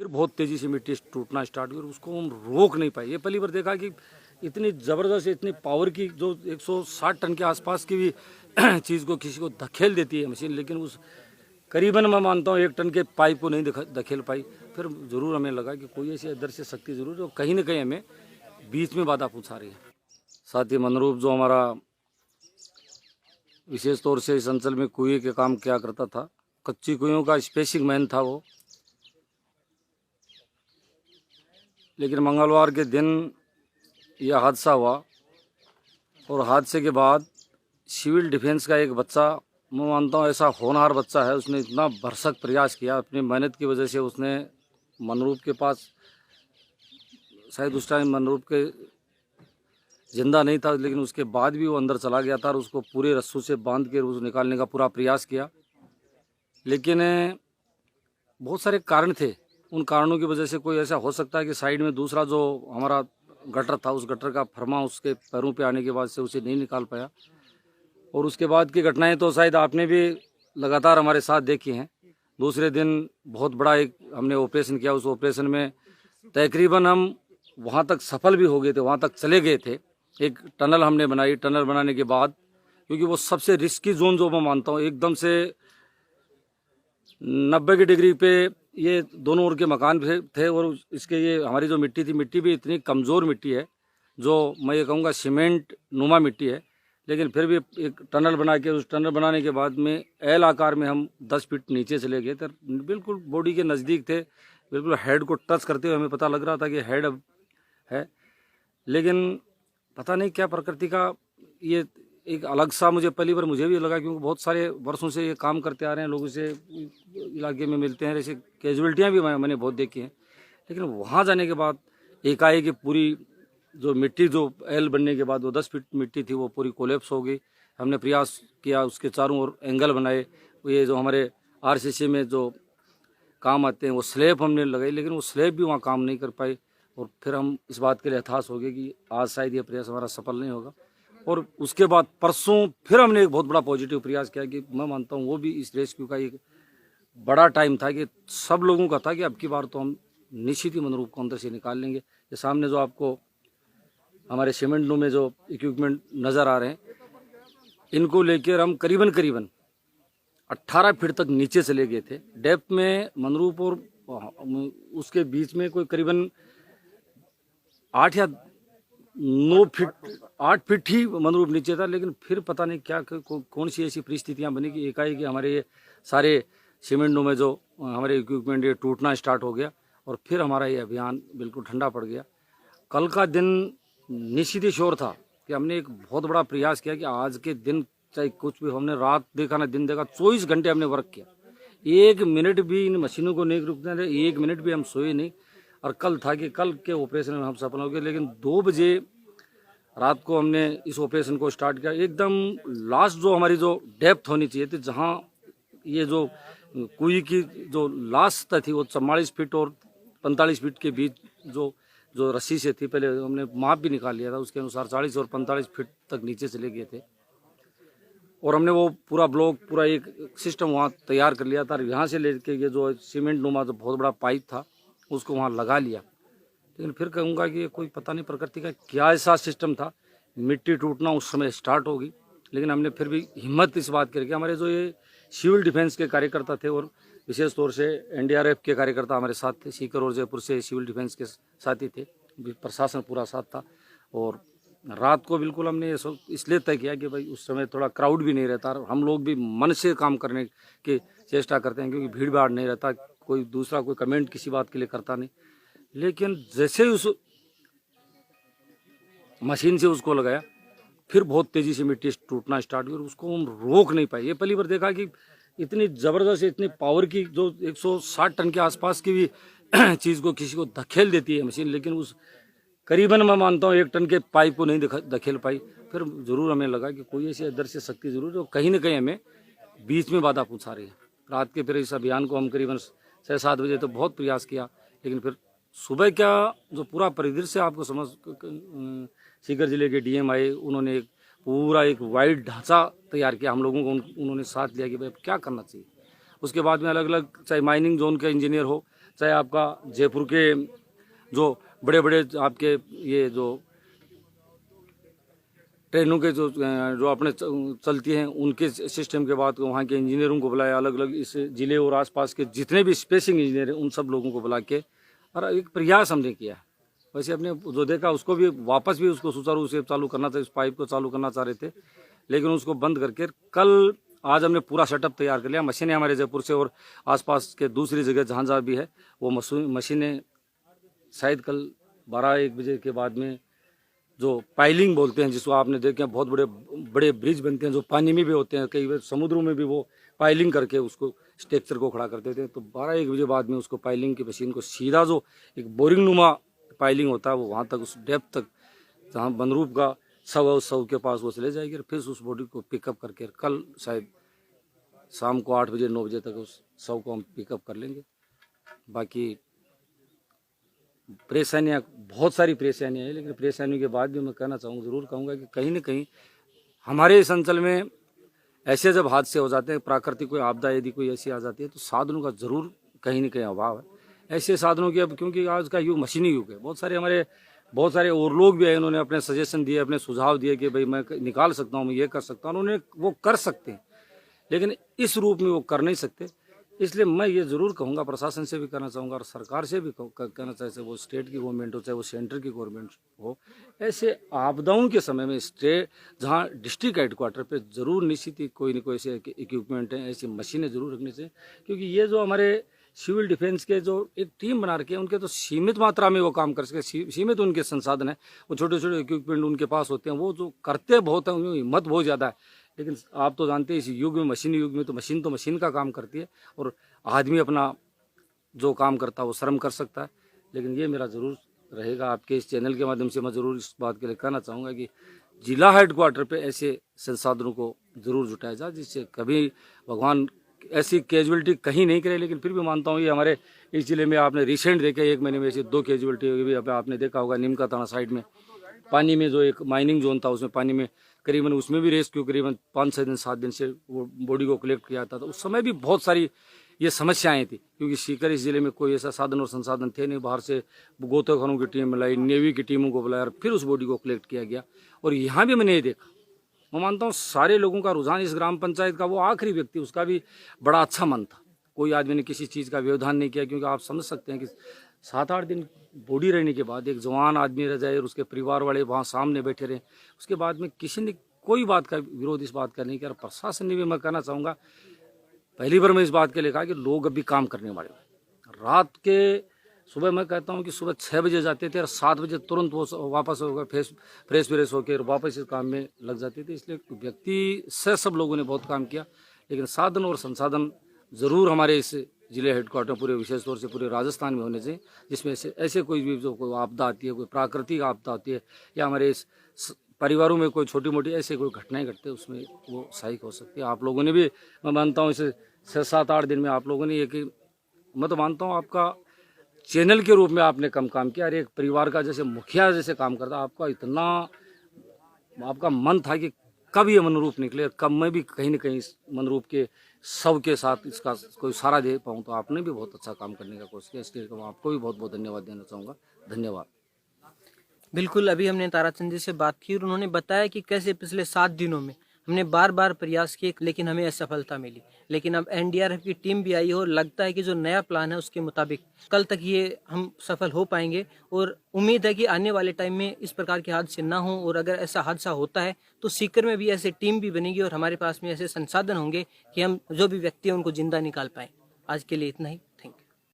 फिर बहुत तेज़ी से मिट्टी टूटना स्टार्ट हुई और उसको हम रोक नहीं पाए। ये पहली बार देखा कि इतनी ज़बरदस्त, इतनी पावर की, जो 160 टन के आसपास की भी चीज़ को किसी को धकेल देती है मशीन, लेकिन उस करीबन मैं मानता हूँ 1 टन के पाइप को नहीं धकेल पाई। फिर ज़रूर हमें लगा कि कोई ऐसी अदृश्य शक्ति ज़रूर जो कहीं ना कहीं हमें बीच में बाधा पहुँचा रही है। साथ ही मनरूप जो हमारा विशेष तौर से इस अंचल में कुएं के काम किया करता था, कच्ची कुएं का स्पेसिंग मैन था वो, लेकिन मंगलवार के दिन यह हादसा हुआ और हादसे के बाद सिविल डिफेंस का एक बच्चा, मैं मानता हूँ ऐसा होनहार बच्चा है, उसने इतना भरसक प्रयास किया, अपनी मेहनत की वजह से उसने मनरूप के पास, शायद उस टाइम मनरूप के जिंदा नहीं था, लेकिन उसके बाद भी वो अंदर चला गया था और उसको पूरे रस्सों से बांध के उस निकालने का पूरा प्रयास किया। लेकिन बहुत सारे कारण थे, उन कारणों की वजह से कोई ऐसा हो सकता है कि साइड में दूसरा जो हमारा गटर था, उस गटर का फरमा उसके पैरों पे आने के बाद से उसे नहीं निकाल पाया। और उसके बाद की घटनाएं तो शायद आपने भी लगातार हमारे साथ देखी हैं। दूसरे दिन बहुत बड़ा एक हमने ऑपरेशन किया, उस ऑपरेशन में तकरीबन हम वहाँ तक सफल भी हो गए थे, वहाँ तक चले गए थे। एक टनल हमने बनाई, टनल बनाने के बाद, क्योंकि वो सबसे रिस्की जोन जो मैं मानता हूँ, एकदम से 90 की डिग्री पे ये दोनों ओर के मकान थे और इसके ये हमारी जो मिट्टी थी, मिट्टी भी इतनी कमज़ोर मिट्टी है, जो मैं ये कहूँगा सीमेंट नुमा मिट्टी है, लेकिन फिर भी एक टनल बना के, उस टनल बनाने के बाद में एल आकार में हम 10 फीट नीचे चले गए थे, बिल्कुल बॉडी के नज़दीक थे, बिल्कुल हेड को टच करते हुए हमें पता लग रहा था कि हेड अब है। लेकिन पता नहीं क्या प्रकृति का ये एक अलग सा, मुझे पहली बार मुझे भी लगा, क्योंकि बहुत सारे वर्षों से ये काम करते आ रहे हैं, लोगों से इलाके में मिलते हैं, ऐसे कैजुअल्टियाँ भी मैंने बहुत देखी हैं। लेकिन वहाँ जाने के बाद एकाएक पूरी जो मिट्टी, जो एल बनने के बाद वो 10 फीट मिट्टी थी, वो पूरी कोलेप्स हो गई। हमने प्रयास किया, उसके चारों ओर एंगल बनाए, ये जो हमारे आरसीसी में जो काम आते हैं वो स्लैब हमने लगाई, लेकिन वो स्लैब भी वहाँ काम नहीं कर पाई। और फिर हम इस बात के लिए हताश हो गए कि आज शायद ये प्रयास हमारा सफल नहीं होगा। और उसके बाद परसों फिर हमने एक बहुत बड़ा पॉजिटिव प्रयास किया, कि मैं मानता हूँ वो भी इस रेस्क्यू का एक बड़ा टाइम था, कि सब लोगों का था कि अब की बार तो हम निश्चित ही मनरूप को अंदर से निकाल लेंगे। ये सामने जो आपको हमारे सीमेंट में जो इक्विपमेंट नज़र आ रहे हैं, इनको लेकर हम करीबन 18 फीट तक नीचे चले गए थे। डेप्थ में मनरूप और उसके बीच में कोई करीबन 8 या 9 फीट, 8 फीट ही मनरूप नीचे था। लेकिन फिर पता नहीं क्या कौन सी ऐसी परिस्थितियां बनी कि एकाएक हमारे ये सारे सीमेंटों में जो हमारे इक्विपमेंट ये टूटना स्टार्ट हो गया और फिर हमारा ये अभियान बिल्कुल ठंडा पड़ गया। कल का दिन निश्चित ही श्योर था कि हमने एक बहुत बड़ा प्रयास किया कि आज के दिन चाहे कुछ भी, हमने रात देखा ना दिन देखा, 24 घंटे हमने वर्क किया, 1 मिनट भी इन मशीनों को नहीं रुकने थे, 1 मिनट भी हम सोए नहीं। और कल था कि कल के ऑपरेशन में हम सफल हो गए। लेकिन 2 बजे रात को हमने इस ऑपरेशन को स्टार्ट किया। एकदम लास्ट जो हमारी जो डेप्थ होनी चाहिए थी, जहाँ ये जो कुएं की जो लास्ट थी, वो 44 फीट और 45 फीट के बीच जो रस्सी से थी, पहले हमने माप भी निकाल लिया था, उसके अनुसार 40 और 45 फीट तक नीचे चले गए थे। और हमने वो पूरा ब्लॉक, पूरा एक सिस्टम वहाँ तैयार कर लिया था। यहाँ से लेके ये जो सीमेंट नुमा जो बहुत बड़ा पाइप था, उसको वहाँ लगा लिया। लेकिन फिर कहूँगा कि कोई पता नहीं प्रकृति का क्या ऐसा सिस्टम था, मिट्टी टूटना उस समय स्टार्ट होगी। लेकिन हमने फिर भी हिम्मत इस बात करके, हमारे जो ये सिविल डिफेंस के कार्यकर्ता थे और विशेष तौर से एनडीआरएफ के कार्यकर्ता हमारे साथ थे, सीकर और जयपुर से सिविल डिफेंस के साथी थे, प्रशासन पूरा साथ था। और रात को बिल्कुल हमने ये सब इसलिए तय किया कि भाई उस समय थोड़ा क्राउड भी नहीं रहता, और हम लोग भी मन से काम करने की चेष्टा करते हैं, क्योंकि भीड़ भाड़ नहीं रहता, कोई दूसरा कोई कमेंट किसी बात के लिए करता नहीं। लेकिन जैसे ही उस मशीन से उसको लगाया, फिर बहुत तेज़ी से मिट्टी टूटना स्टार्ट हुई और उसको हम रोक नहीं पाए। ये पहली बार देखा कि इतनी ज़बरदस्त, इतनी पावर की, जो 160 टन के आसपास की भी चीज़ को किसी को धकेल देती है मशीन, लेकिन उस करीबन मैं मानता हूँ 1 टन के पाइप को नहीं धकेल पाई। फिर ज़रूर हमें लगा कि कोई ऐसी अदृश्य शक्ति ज़रूर जो कहीं ना कहीं हमें बीच में बाधा पहुँचा रही है। रात के फिर इस अभियान को हम करीबन 6-7 बजे तो बहुत प्रयास किया, लेकिन फिर सुबह क्या जो पूरा परिदृश्य आपको समझ, सीकर जिले के डीएम आए, उन्होंने एक पूरा एक वाइड ढांचा तैयार किया, हम लोगों को उन्होंने साथ लिया कि भाई अब क्या करना चाहिए। उसके बाद में अलग अलग, चाहे माइनिंग जोन के इंजीनियर हो, चाहे आपका जयपुर के जो बड़े बड़े आपके ये जो ट्रेनों के जो अपने चलती हैं उनके सिस्टम के बाद वहाँ के इंजीनियरों को बुलाया, अलग अलग इस ज़िले और आसपास के जितने भी स्पेसिंग इंजीनियर हैं उन सब लोगों को बुला के और एक प्रयास हमने किया। वैसे अपने जो देखा उसको भी वापस भी उसको सुचारू रूप से चालू करना था, इस पाइप को चालू करना चाह रहे थे, लेकिन उसको बंद करके कल आज हमने पूरा सेटअप तैयार कर लिया। मशीनें हमारे जयपुर से और आसपास के दूसरी जगह जहाँ जहाँ भी है वो मशीनें शायद कल 12-1 बजे के बाद में जो पाइलिंग बोलते हैं, जिसको आपने देखे बहुत बड़े बड़े ब्रिज बनते हैं जो पानी में भी होते हैं, कई बार समुद्रों में भी वो पाइलिंग करके उसको स्ट्रक्चर को खड़ा करते थे। तो 12-1 बजे बाद में उसको पाइलिंग की मशीन को सीधा जो एक बोरिंग नुमा पाइलिंग होता है वो वहाँ तक उस डेप्थ तक जहाँ बनरूप का शव है उस शव के पास वो चले जाएगी और फिर उस बॉडी को पिकअप करके कल शायद शाम को 8 बजे 9 बजे तक उस शव को हम पिकअप कर लेंगे। बाकी परेशानियाँ बहुत सारी परेशानियाँ हैं, लेकिन परेशानियों के बाद भी मैं कहना चाहूँगा, ज़रूर कहूँगा कि कहीं न कहीं हमारे इस अंचल में ऐसे जब हादसे हो जाते हैं, प्राकृतिक कोई आपदा यदि कोई ऐसी आ जाती है तो साधनों का ज़रूर कहीं न कहीं अभाव है। ऐसे साधनों की अब क्योंकि आज का युग मशीनी युग है, बहुत सारे और लोग भी हैं, इन्होंने अपने सजेशन दिए, अपने सुझाव दिए कि भाई मैं निकाल सकता हूँ, मैं ये कर सकता हूँ, उन्होंने वो कर सकते हैं, लेकिन इस रूप में वो कर नहीं सकते। इसलिए मैं ये ज़रूर कहूँगा, प्रशासन से भी कहना चाहूँगा और सरकार से भी कहना चाहे वो स्टेट की गवर्नमेंट हो चाहे वो सेंटर की गवर्नमेंट हो, ऐसे आपदाओं के समय में जहाँ डिस्ट्रिक्ट हेडक्वार्टर पे ज़रूर निश्चित ही कोई न कोई ऐसे इक्विपमेंट हैं, ऐसी मशीनें ज़रूर रखनी चाहिए। क्योंकि ये जो हमारे सिविल डिफेंस के जो एक टीम बना रखे हैं उनके तो सीमित मात्रा में वो काम कर सके, सीमित उनके संसाधन है, वो छोटे छोटे इक्विपमेंट उनके पास होते हैं, वो जो करते बहुत हैं उनमें हिम्मत बहुत ज़्यादा है। लेकिन आप तो जानते हैं इस युग में, मशीनी युग में तो मशीन का काम करती है और आदमी अपना जो काम करता है वो श्रम कर सकता है। लेकिन ये मेरा ज़रूर रहेगा, आपके इस चैनल के माध्यम से मैं ज़रूर इस बात के लिए कहना चाहूँगा कि जिला हेडक्वार्टर पे ऐसे संसाधनों को ज़रूर जुटाया जाए, जिससे कभी भगवान ऐसी कैजुअलिटी कहीं नहीं करे। लेकिन फिर भी मानता हूँ ये हमारे इस ज़िले में आपने रिसेंट देखे 1 महीने में ऐसी 2 कैजुअलिटी हुई भी आपने देखा होगा। नीमका थाना साइड में पानी में जो एक माइनिंग जोन था उसमें पानी में करीबन उसमें भी रेस्क्यू करीबन 5-6 दिन 7 दिन से वो बॉडी को कलेक्ट किया था। तो उस समय भी बहुत सारी ये समस्याएं थी, क्योंकि सीकर इस जिले में कोई ऐसा साधन और संसाधन थे नहीं। बाहर से गोताखोरों की टीम बुलाई, नेवी की टीमों को बुलाया और फिर उस बॉडी को कलेक्ट किया गया। और यहाँ भी मैंने ये देखा, मैं मानता हूँ सारे लोगों का रुझान इस ग्राम पंचायत का, वो आखिरी व्यक्ति उसका भी बड़ा अच्छा मन था, कोई आदमी ने किसी चीज़ का व्यवधान नहीं किया। क्योंकि आप समझ सकते हैं कि 7-8 दिन बॉडी रहने के बाद एक जवान आदमी रह जाए और उसके परिवार वाले वहाँ सामने बैठे रहे, उसके बाद में किसी ने कोई बात का विरोध इस बात का नहीं किया। प्रशासन ने भी, मैं कहना चाहूँगा, पहली बार मैं इस बात के लिए कहा कि लोग अभी काम करने वाले हैं। रात के सुबह मैं कहता हूँ कि सुबह 6 बजे जाते थे और 7 बजे तुरंत वो वापस होकर फ्रेश होकर वापस इस काम में लग जाते थे। इसलिए व्यक्ति से सब लोगों ने बहुत काम किया, लेकिन साधन और संसाधन ज़रूर हमारे इस जिले हेडक्वार्टर पूरे विशेष तौर से पूरे राजस्थान में होने चाहिए, जिसमें से ऐसे कोई भी जो कोई आपदा आती है, कोई प्राकृतिक आपदा आती है या हमारे इस परिवारों में कोई छोटी मोटी ऐसे कोई घटनाएं घटते हैं, उसमें वो सहायक हो सकती है। आप लोगों ने भी, मैं मानता हूँ, इसे 6-7-8 दिन में आप लोगों ने एक, मैं तो मानता हूँ आपका चैनल के रूप में आपने कम काम किया। और एक परिवार का जैसे मुखिया जैसे काम करता, आपका इतना आपका मन था कि कब ये मनरूप निकले और कब मैं भी कहीं न कहीं इस मनरूप के सब के साथ इसका कोई सहारा दे पाऊँ। तो आपने भी बहुत अच्छा काम करने का कोशिश किया, इसके लिए आपको भी बहुत बहुत धन्यवाद देना चाहूँगा। धन्यवाद। बिल्कुल, अभी हमने ताराचंद जी से बात की और उन्होंने बताया कि कैसे पिछले 7 दिनों में हमने बार बार प्रयास किए लेकिन हमें असफलता मिली। लेकिन अब एनडीआरएफ की टीम भी आई है और लगता है कि जो नया प्लान है उसके मुताबिक कल तक ये हम सफल हो पाएंगे। और उम्मीद है कि आने वाले टाइम में इस प्रकार के हादसे ना हो, और अगर ऐसा हादसा होता है तो सीकर में भी ऐसे टीम भी बनेगी और हमारे पास में ऐसे संसाधन होंगे कि हम जो भी व्यक्ति हैं उनको जिंदा निकाल पाएँ। आज के लिए इतना ही।